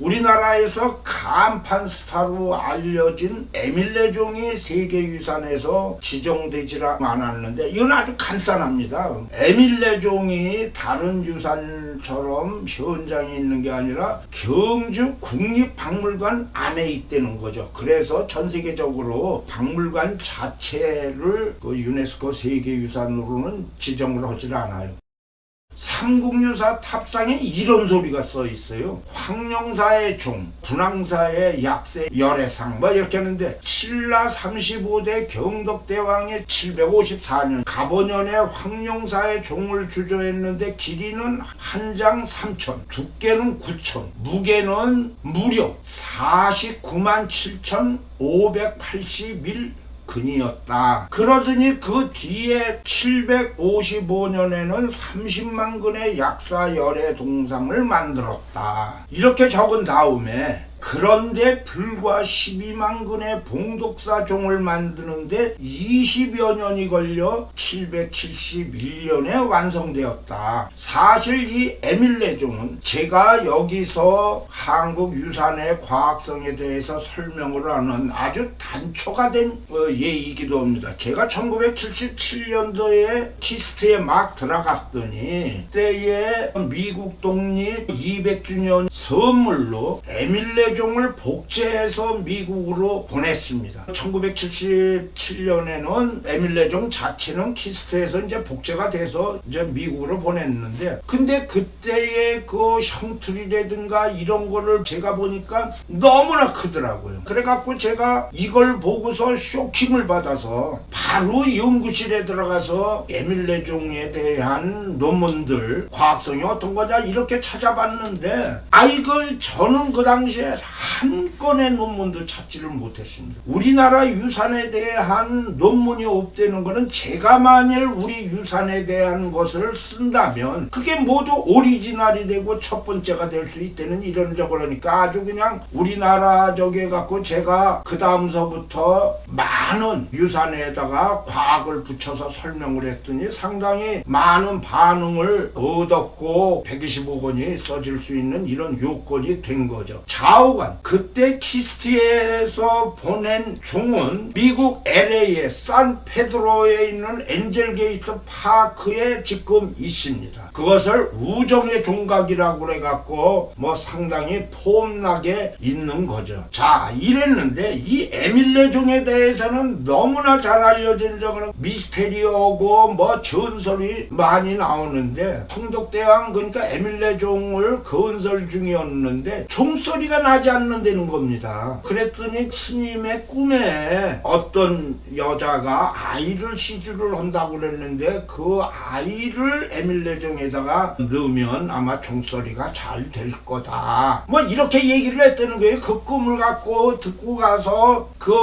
우리나라에서 간판 스타로 알려진 에밀레종이 세계유산에서 지정되지 않았는데 이건 아주 간단합니다. 에밀레종이 다른 유산처럼 현장에 있는 게 아니라 경주 국립박물관 안에 있다는 거죠. 그래서 전 세계적으로 박물관 자체를 그 유네스코 세계유산으로는 지정을 하질 않아요. 삼국유사 탑상에 이런 소리가 써 있어요. 황룡사의 종, 분황사의 약세 열애상 뭐 이렇게 하는데 신라 35대 경덕대왕의 754년 갑오년에 황룡사의 종을 주조했는데 길이는 한 장 3천, 두께는 9천, 무게는 무려 49만 7,581 근이었다. 그러더니 그 뒤에 755년에는 30만 근의 약사 열애 동상을 만들었다. 이렇게 적은 다음에 그런데 불과 12만 근의 봉독사 종을 만드는데 20여 년이 걸려 771년에 완성되었다. 사실 이 에밀레종은 제가 여기서 한국 유산의 과학성에 대해서 설명을 하는 아주 단초가 된 예이기도 합니다. 제가 1977년도에 키스트에 막 들어갔더니 그때에 미국 독립 200주년 선물로 에밀레종을 복제해서 미국으로 보냈습니다. 1977년에는 에밀레종 자체는 키스트에서 이제 복제가 돼서 이제 미국으로 보냈는데, 근데 그때의 그 형틀이라든가 이런 거를 제가 보니까 너무나 크더라고요. 그래갖고 제가 이걸 보고서 쇼킹을 받아서 바로 연구실에 들어가서 에밀레종에 대한 논문들, 과학성이 어떤 거냐 이렇게 찾아봤는데, 아이고 저는 그 당시에 한 건의 논문도 찾지를 못했습니다. 우리나라 유산에 대한 논문이 없다는 거는 제가 만일 우리 유산에 대한 것을 쓴다면 그게 모두 오리지널이 되고 첫 번째가 될 수 있다는 이런 저거라니까 아주 그냥 우리나라 저게 갖고 제가 그 다음서부터 많은 유산에다가 과학을 붙여서 설명을 했더니 상당히 많은 반응을 얻었고 125권이 써질 수 있는 이런 요건이 된 거죠. 좌우간 그때 키스트에서 보낸 종은 미국 LA의 산페드로에 있는 엔젤 게이트 파크에 지금 있습니다. 그것을 우정의 종각이라고 그래갖고 뭐 상당히 폼나게 있는 거죠. 자, 이랬는데 이 에밀레종에 대해서는 너무나 잘 알려진 적은 미스테리오고 뭐 전설이 많이 나오는데, 성덕대왕 그러니까 에밀레종을 건설 중이었는데 종소리가 나지 않는다는 겁니다. 그랬더니 스님의 꿈에 어떤 여자가 아이를 시주를 한다고 그랬는데 그 아이를 에밀레종에다가 넣으면 아마 종소리가 잘 될 거다, 뭐 이렇게 얘기를 했다는 거예요. 그 꿈을 갖고 듣고 가서 그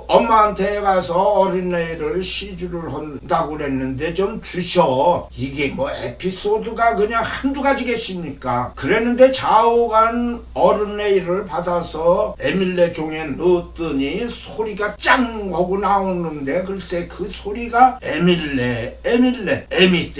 엄마한테 가서 어린애를 시주를 한다고 그랬는데 좀 주셔. 이게 뭐 에피소드가 그냥 한두 가지겠습니까? 그랬는데 좌우간 어린애를 받아서 에밀레종에 넣었더니 소리가 짱 하고 나오는데, 글쎄 그 소리가 에밀레 에미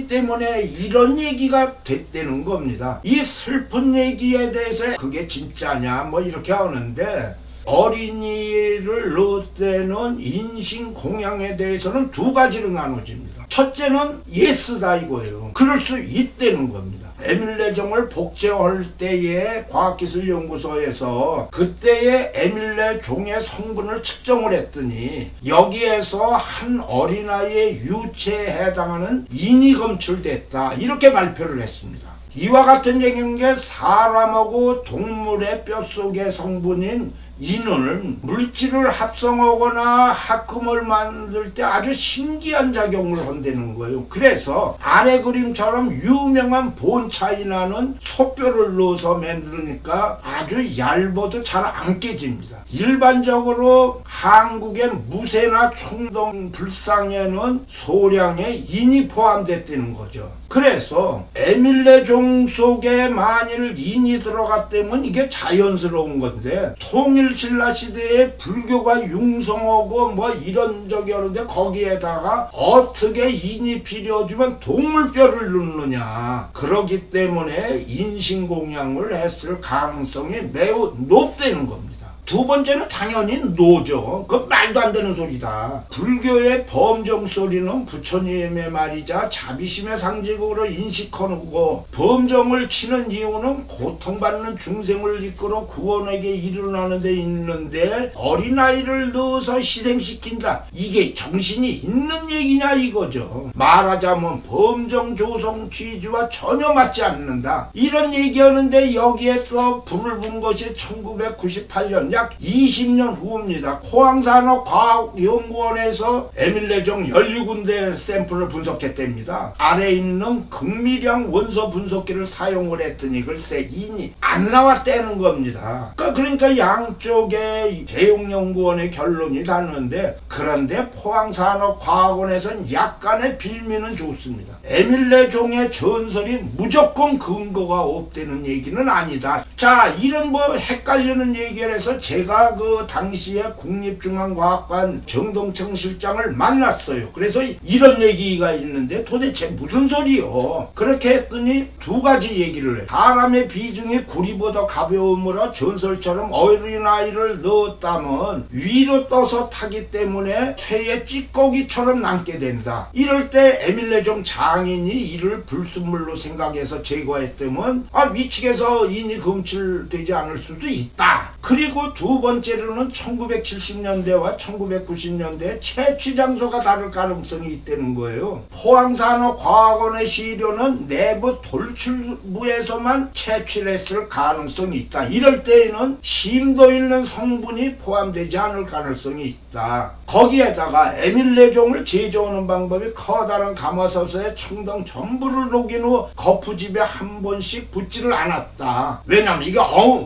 때문에 이런 얘기가 됐다는 겁니다. 이 슬픈 얘기에 대해서 그게 진짜냐 뭐 이렇게 하는데, 어린이를 넣을 때는 인신공양에 대해서는 두 가지로 나눠집니다. 첫째는 예스다 이거예요. 그럴 수 있다는 겁니다. 에밀레종을 복제할 때에 과학기술연구소에서 그때의 에밀레종의 성분을 측정을 했더니 여기에서 한 어린아이의 유체에 해당하는 인이 검출됐다, 이렇게 발표를 했습니다. 이와 같은 얘기인 게 사람하고 동물의 뼛속의 성분인 인은 물질을 합성하거나 합금을 만들 때 아주 신기한 작용을 한다는 거예요. 그래서 아래 그림처럼 유명한 본차이나는 소뼈를 넣어서 만들으니까 아주 얇아도 잘 안 깨집니다. 일반적으로 한국의 무쇠나 총동 불상에는 소량의 인이 포함됐다는 거죠. 그래서 에밀레종 속에 만일 인이 들어갔다면 이게 자연스러운 건데, 통일 고일신라 시대에 불교가 융성하고 뭐 이런 적이 오는데 거기에다가 어떻게 인이 필요하지만 동물뼈를 넣느냐. 그러기 때문에 인신공양을 했을 가능성이 매우 높다는 겁니다. 두 번째는 당연히 노죠. 그 말도 안 되는 소리다. 불교의 범정 소리는 부처님의 말이자 자비심의 상징으로 인식하고, 범정을 치는 이유는 고통받는 중생을 이끌어 구원에게 이르는 데 있는데 어린아이를 넣어서 희생시킨다. 이게 정신이 있는 얘기냐 이거죠. 말하자면 범정 조성 취지와 전혀 맞지 않는다. 이런 얘기하는데 여기에 또 불을 분 것이 1998년 약 20년 후입니다. 포항산업과학연구원에서 에밀레종 16군데 샘플을 분석했답니다. 아래에 있는 극미량 원소 분석기를 사용을 했더니 글쎄 인이 안 나왔다는 겁니다. 그러니까 양쪽의 대용연구원의 결론이 다른데, 그런데 포항산업과학원에서는 약간의 빌미는 좋습니다. 에밀레종의 전설이 무조건 근거가 없다는 얘기는 아니다. 자, 이런 뭐 헷갈리는 얘기를 해서 제가 그 당시에 국립중앙과학관 정동청 실장을 만났어요. 그래서 이런 얘기가 있는데 도대체 무슨 소리요? 그렇게 했더니 두 가지 얘기를 해요. 사람의 비중이 구리보다 가벼우므로 전설처럼 어린아이를 넣었다면 위로 떠서 타기 때문에 쇠의 찌꺼기처럼 남게 된다. 이럴 때 에밀레종 장인이 이를 불순물로 생각해서 제거했다면 미측에서 인이 검출되지 않을 수도 있다. 그리고 두 번째로는 1970년대와 1990년대 채취 장소가 다를 가능성이 있다는 거예요. 포항산업과학원의 시료는 내부 돌출부에서만 채취를 했을 가능성이 있다. 이럴 때에는 심도 있는 성분이 포함되지 않을 가능성이 있다. 거기에다가 에밀레종을 제조하는 방법이 커다란 가마솥에 청동 전부를 녹인 후 거푸집에 한 번씩 붓지를 않았다. 왜냐면 이게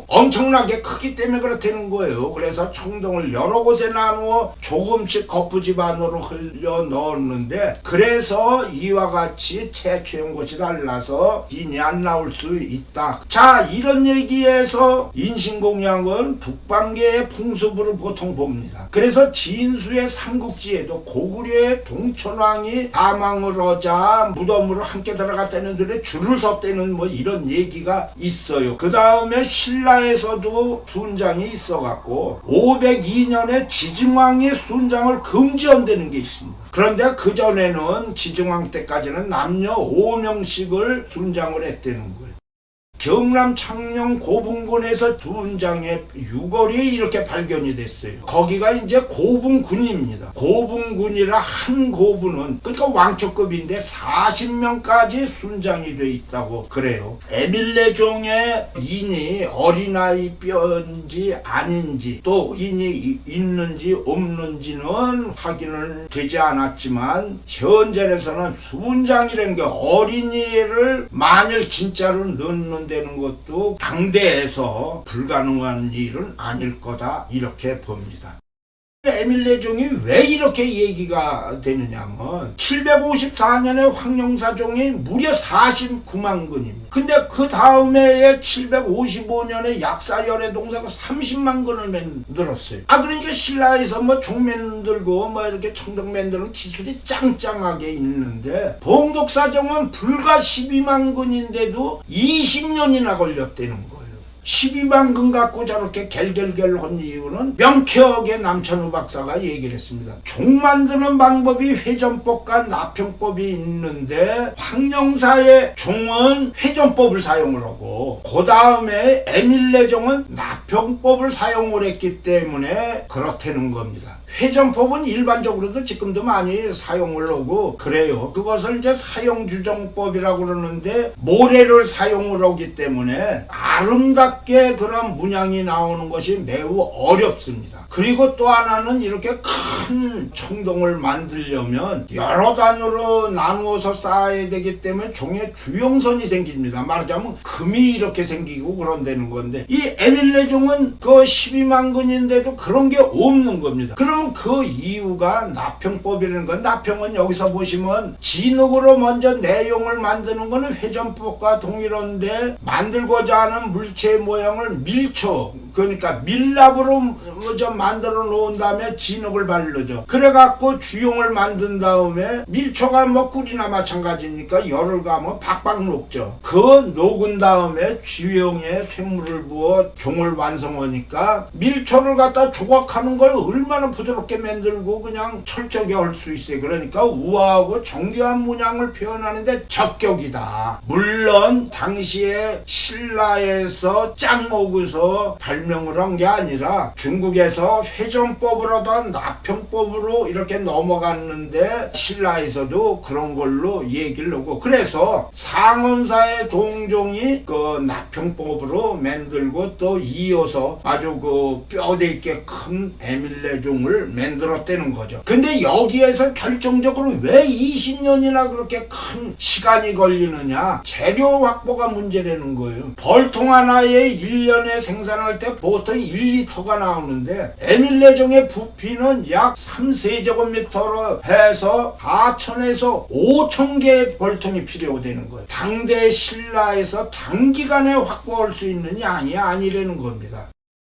엄청나게 크기 때문에 그렇다는 거예요. 그래서 청동을 여러 곳에 나누어 조금씩 거푸집 안으로 흘려 넣었는데, 그래서 이와 같이 채취한 곳이 달라서 인이 안 나올 수 있다. 자, 이런 얘기에서 인신공양은 북방계의 풍습으로 보통 봅니다. 그래서 진수의 삼국지에도 고구려의 동천왕이 사망을 하자 무덤으로 함께 들어갔다는 소리에 줄을 섰다는 뭐 이런 얘기가 있어요. 그 다음에 신라에서도 순장이 있어갖고 502년에 지증왕이 순장을 금지한다는 게 있습니다. 그런데 그 전에는 지증왕 때까지는 남녀 5명씩을 순장을 했다는 거예요. 경남 창녕 고분군에서 순장의 유골이 이렇게 발견이 됐어요. 거기가 이제 고분군입니다. 고분군이라 한 고분은 그러니까 왕초급인데 40명까지 순장이 돼 있다고 그래요. 에밀레종의 인이 어린아이 뼈인지 아닌지 또 인이 있는지 없는지는 확인은 되지 않았지만 현재에서는 순장이라는 게 어린이를 만일 진짜로 넣는 되는 것도 당대에서 불가능한 일은 아닐 거다 이렇게 봅니다. 에밀레종이 왜 이렇게 얘기가 되느냐면 754년에 황룡사종이 무려 49만 근입니다. 근데 그 다음에 755년에 약사열애 동사가 30만 근을 만들었어요. 그러니까 신라에서 뭐 종 만들고 뭐 이렇게 청동 만드는 기술이 짱짱하게 있는데 봉독사종은 불과 12만 근인데도 20년이나 걸렸다는 거예요. 12만 근 갖고 저렇게 갤갤갤한 이유는 명쾌하게 남천우 박사가 얘기를 했습니다. 종 만드는 방법이 회전법과 납형법이 있는데 황룡사의 종은 회전법을 사용을 하고 그 다음에 에밀레종은 납형법을 사용을 했기 때문에 그렇다는 겁니다. 회전법은 일반적으로도 지금도 많이 사용을 하고 그래요. 그것을 이제 사용규정법이라고 그러는데 모래를 사용을 하기 때문에 아름답게 그런 문양이 나오는 것이 매우 어렵습니다. 그리고 또 하나는 이렇게 큰 청동을 만들려면 여러 단으로 나누어서 쌓아야 되기 때문에 종에 주용선이 생깁니다. 말하자면 금이 이렇게 생기고 그런다는 건데 이 에밀레종은 그 12만 근인데도 그런 게 없는 겁니다. 그러면 그럼 그 이유가 납형법이라는 건, 납형은 여기서 보시면 진흙으로 먼저 내용을 만드는 거는 회전법과 동일한데, 만들고자 하는 물체의 모양을 밀초, 그러니까 밀랍으로 먼저 만들어 놓은 다음에 진흙을 바르죠. 그래갖고 주용을 만든 다음에, 밀초가 뭐 꿀이나 마찬가지니까 열을 가면 박박 녹죠. 그 녹은 다음에 주용에 쇳물을 부어 종을 완성하니까, 밀초를 갖다 조각하는 걸 얼마나 부드럽게 만들고 그냥 철저하게 할 수 있어요. 그러니까 우아하고 정교한 문양을 표현하는데 적격이다. 물론 당시에 신라에서 짝 먹어서 발명을 한 게 아니라 중국에서 회전법으로다 납형법으로 이렇게 넘어갔는데, 신라에서도 그런 걸로 얘기를 하고, 그래서 상원사의 동종이 그 납형법으로 만들고 또 이어서 아주 그 뼈대 있게 큰 에밀레종을 만들었다는 거죠. 근데 여기에서 결정적으로 왜 20년이나 그렇게 큰 시간이 걸리느냐, 재료 확보가 문제라는 거예요. 벌통 하나에 1년에 생산할 때 보통 1리터가 나오는데, 에밀레종의 부피는 약 3세제곱미터로 해서 4천에서 5천 개의 벌통이 필요되는 거예요. 당대 신라에서 단기간에 확보할 수 있는 양이 아니라는 겁니다.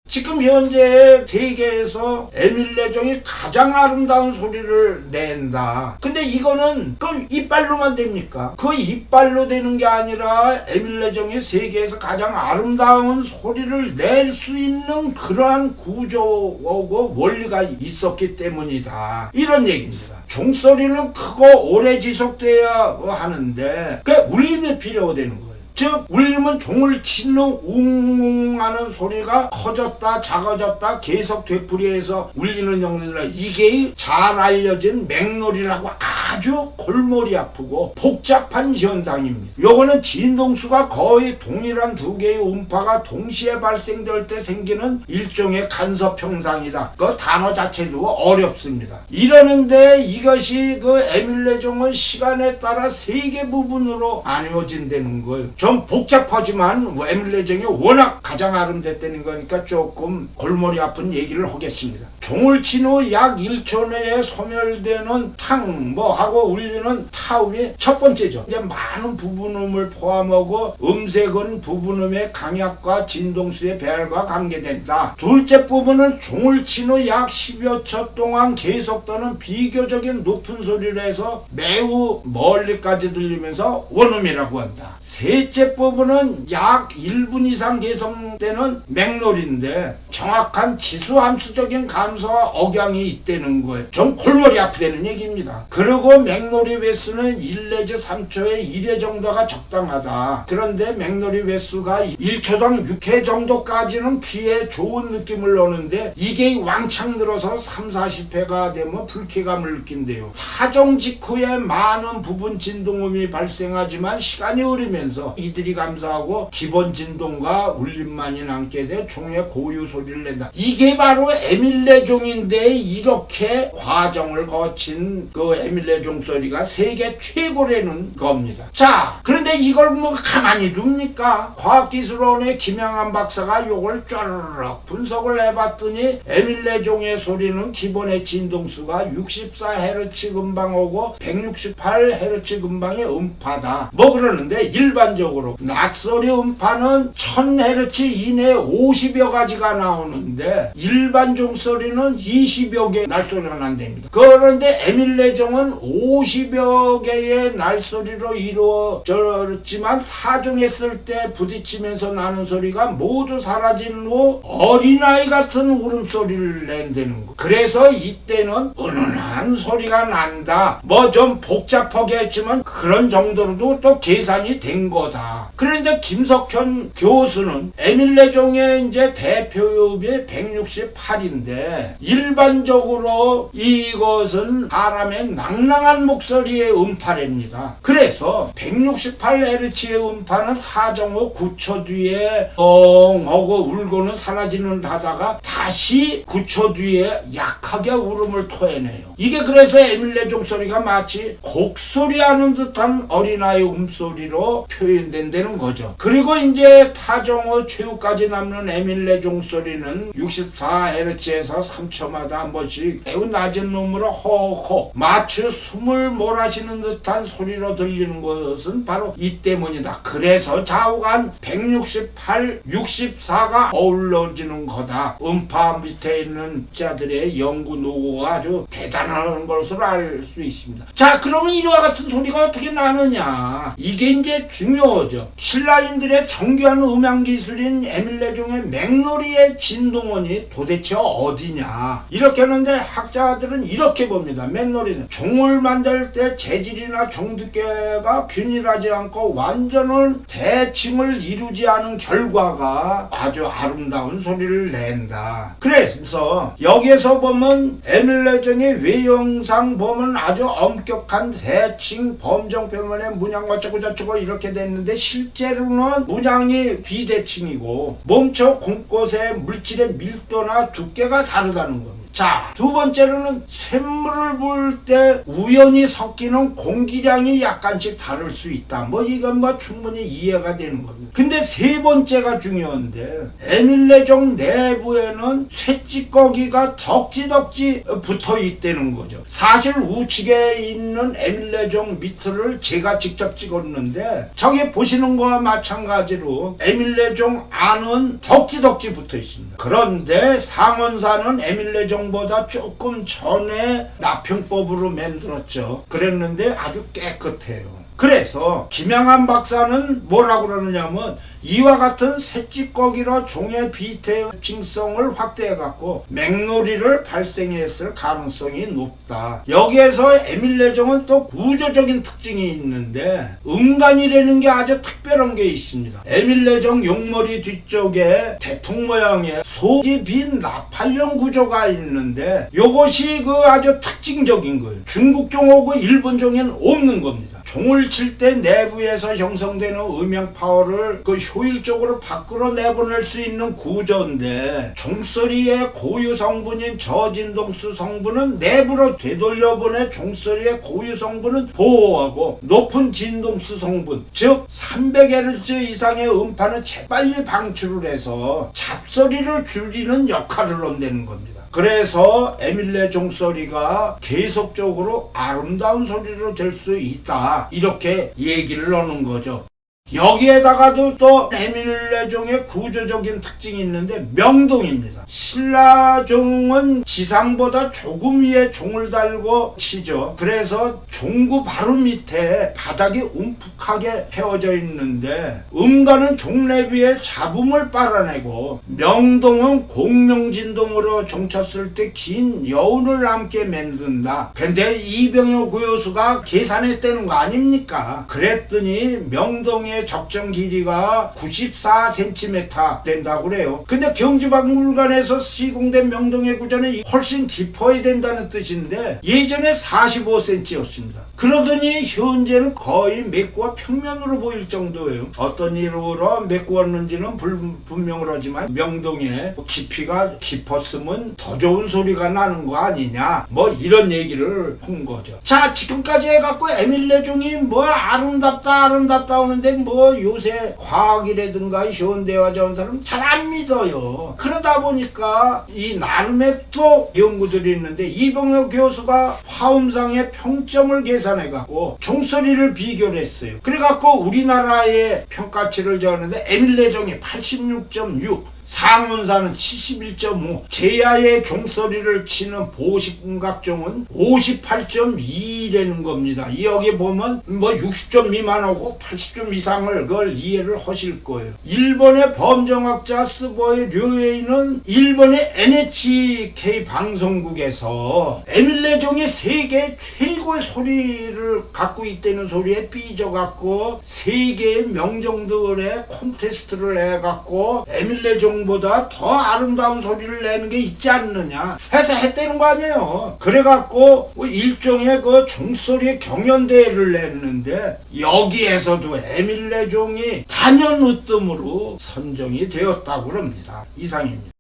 지금 현재 세계에서 에밀레종이 가장 아름다운 소리를 낸다. 근데 이거는 그럼 이빨로만 됩니까? 그 이빨로 되는 게 아니라 에밀레종이 세계에서 가장 아름다운 소리를 낼 수 있는 그러한 구조하고 원리가 있었기 때문이다. 이런 얘기입니다. 종소리는 크고 오래 지속돼야 하는데 그 울림이 필요되는 거예요. 즉 울림은 종을 치는 웅웅 하는 소리가 커졌다 작아졌다 계속 되풀이해서 울리는 정도라, 이게 잘 알려진 맥놀이라고 아주 골머리 아프고 복잡한 현상입니다. 요거는 진동수가 거의 동일한 두 개의 음파가 동시에 발생될 때 생기는 일종의 간섭 형상이다. 그 단어 자체도 어렵습니다. 이러는데 이것이 그 에밀레종은 시간에 따라 세 개 부분으로 나뉘어진다는 거예요. 좀 복잡하지만 에밀레종이 워낙 가장 아름답다는 거니까 조금 골머리 아픈 얘기를 하겠습니다. 종을 친 후 약 1초 내에 소멸되는 탕 뭐 하고 울리는 타음이 첫 번째죠. 이제 많은 부분음을 포함하고 음색은 부분음의 강약과 진동수의 배열과 관계된다. 둘째 부분은 종을 친 후 약 10여 초 동안 계속되는 비교적인 높은 소리를 해서 매우 멀리까지 들리면서 원음이라고 한다. 셋째 부분은 약 1분 이상 계속되는 맥놀인데 정확한 지수함수적인 감소와 억양이 있다는 거예요. 좀 골머리 아프다는 얘기입니다. 그리고 맥놀이 횟수는 1 내지 3초에 1회 정도가 적당하다. 그런데 맥놀이 횟수가 1초당 6회 정도까지는 귀에 좋은 느낌을 오는데 이게 왕창 들어서 3, 40회가 되면 불쾌감을 느낀대요. 타종 직후에 많은 부분 진동음이 발생하지만 시간이 흐르면서 이들이 감소하고 기본 진동과 울림만이 남게 돼 종의 고유 소리를 낸다. 이게 바로 에밀레종인데 이렇게 과정을 거친 그 에밀레종 소리가 세계 최고라는 겁니다. 자, 그런데 이걸 뭐 가만히 둡니까? 과학기술원의 김양한 박사가 요걸 쫘르륵 분석을 해봤더니 에밀레종의 소리는 기본의 진동수가 64Hz 근방하고 168Hz 근방의 음파다. 뭐 그러는데 일반적으로 낙소리 음파는 1000Hz 이내에 50여 가지가 나오는데 일반 종소리는 20여 개의 날소리가 난답니다. 그런데 에밀레종은 50여 개의 날소리로 이루어졌지만 타종했을 때 부딪히면서 나는 소리가 모두 사라진 후 어린아이 같은 울음소리를 낸다는 거. 그래서 이때는 은은한 소리가 난다. 뭐 좀 복잡하게 했지만 그런 정도로도 또 계산이 된 거다. 그런데 김석현 교수는 에밀레종의 이제 대표음이 168인데 일반적으로 이것은 사람의 낭랑한 목소리의 음파랍니다. 그래서 168Hz의 음파는 타종 후 9초 뒤에 엉 하고 울고는 사라지는 하다가 다시 9초 뒤에 약하게 울음을 토해내요. 이게 그래서 에밀레종 소리가 마치 곡소리하는 듯한 어린아이 음소리로 표현된다는 거죠. 그리고 이제 타종어 최후까지 남는 에밀레종 소리는 64Hz에서 3초마다 한 번씩 매우 낮은 음으로 호호 마치 숨을 몰아쉬는 듯한 소리로 들리는 것은 바로 이 때문이다. 그래서 좌우간 168, 64가 어우러지는 거다. 음파 밑에 있는 자들의 연구 노고가 아주 대단한 것으로 알 수 있습니다. 자, 그러면 이와 같은 소리가 어떻게 나느냐? 이게 이제 중요하죠. 신라인들의 정교한 음향 기술인 에밀레종의 맥놀이의 진동원이 도대체 어디냐? 이렇게 하는데 학자들은 이렇게 봅니다. 맥놀이는 종을 만들 때 재질이나 종 두께가 균일하지 않고 완전한 대칭을 이루지 않은 결과가 아주 아름다운 소리를 낸다. 그래서 여기에서 보면 에밀레종의 외형상 보면 아주 엄격한 대칭 범정 표면에 문양 어쩌고 저쩌고 이렇게 됐는데 실제로는 문양이 비대칭이고 몸쪽 곳곳의 물질의 밀도나 두께가 다르다는 겁니다. 자, 두 번째로는 샘물을 부을 때 우연히 섞이는 공기량이 약간씩 다를 수 있다. 이건 충분히 이해가 되는 겁니다. 근데 세 번째가 중요한데 에밀레종 내부에는 쇠찌꺼기가 덕지덕지 붙어 있다는 거죠. 사실 우측에 있는 에밀레종 밑을 제가 직접 찍었는데 저기 보시는 거와 마찬가지로 에밀레종 안은 덕지덕지 붙어 있습니다. 그런데 상원사는 에밀레종 보다 조금 전에 납형법으로 만들었죠. 그랬는데 아주 깨끗해요. 그래서 김양한 박사는 뭐라고 그러느냐면 이와 같은 쇠찌꺼기로 종의 비대칭성을 확대해갖고 맥놀이를 발생했을 가능성이 높다. 여기에서 에밀레종은 또 구조적인 특징이 있는데 음간이라는 게 아주 특별한 게 있습니다. 에밀레종 용머리 뒤쪽에 대통 모양의 속이 빈 나팔령 구조가 있는데 이것이 아주 특징적인 거예요. 중국 종하고 일본 종에는 없는 겁니다. 종을 칠 때 내부에서 형성되는 음향 파워를 효율적으로 밖으로 내보낼 수 있는 구조인데 종소리의 고유 성분인 저진동수 성분은 내부로 되돌려보내 종소리의 고유 성분은 보호하고 높은 진동수 성분 즉 300Hz 이상의 음파는 재빨리 방출을 해서 잡소리를 줄이는 역할을 한다는 겁니다. 그래서 에밀레종 소리가 계속적으로 아름다운 소리로 될 수 있다. 이렇게 얘기를 하는 거죠. 여기에다가도 또 에밀레종의 구조적인 특징이 있는데 명동입니다. 신라종은 지상보다 조금 위에 종을 달고 치죠. 그래서 종구 바로 밑에 바닥이 움푹하게 헤어져 있는데 음가는 종 내비에 잡음을 빨아내고 명동은 공명진동으로 종 쳤을 때 긴 여운을 남게 만든다. 근데 이병효 교수가 계산했다는 거 아닙니까? 그랬더니 명동의 적정 길이가 94cm 된다고 그래요. 근데 경주박물관에서 시공된 명동의 구조는 훨씬 깊어야 된다는 뜻인데 예전에 45cm였습니다. 그러더니 현재는 거의 맥구와 평면으로 보일 정도예요. 어떤 이유로 메꾸었는지는 불명하지만 명동의 깊이가 깊었으면 더 좋은 소리가 나는 거 아니냐 이런 얘기를 한 거죠. 자, 지금까지 해갖고 에밀레종이 아름답다 하는데 요새 과학이라든가 현대화 전사는 잘 안 믿어요. 그러다 보니까 이 나름의 또 연구들이 있는데 이병효 교수가 화음상의 평점을 계산해갖고 종소리를 비교를 했어요. 그래갖고 우리나라의 평가치를 적었는데 에밀레종이 86.6 상운사는 71.5 제야의 종소리를 치는 보식음각종은 58.2라는 겁니다. 여기 보면 60점 미만하고 80점 이상을 그걸 이해를 하실 거예요. 일본의 범정학자 스보의 류에이는 일본의 NHK 방송국에서 에밀레종이 세계 최고의 소리를 갖고 있다는 소리에 삐져갖고 세계의 명종들의 콘테스트를 해갖고 에밀레종 보다 더 아름다운 소리를 내는 게 있지 않느냐 해서 했다는 거 아니에요. 그래갖고 일종의 종소리의 경연대회를 냈는데 여기에서도 에밀레종이 단연 으뜸으로 선정이 되었다고 합니다. 이상입니다.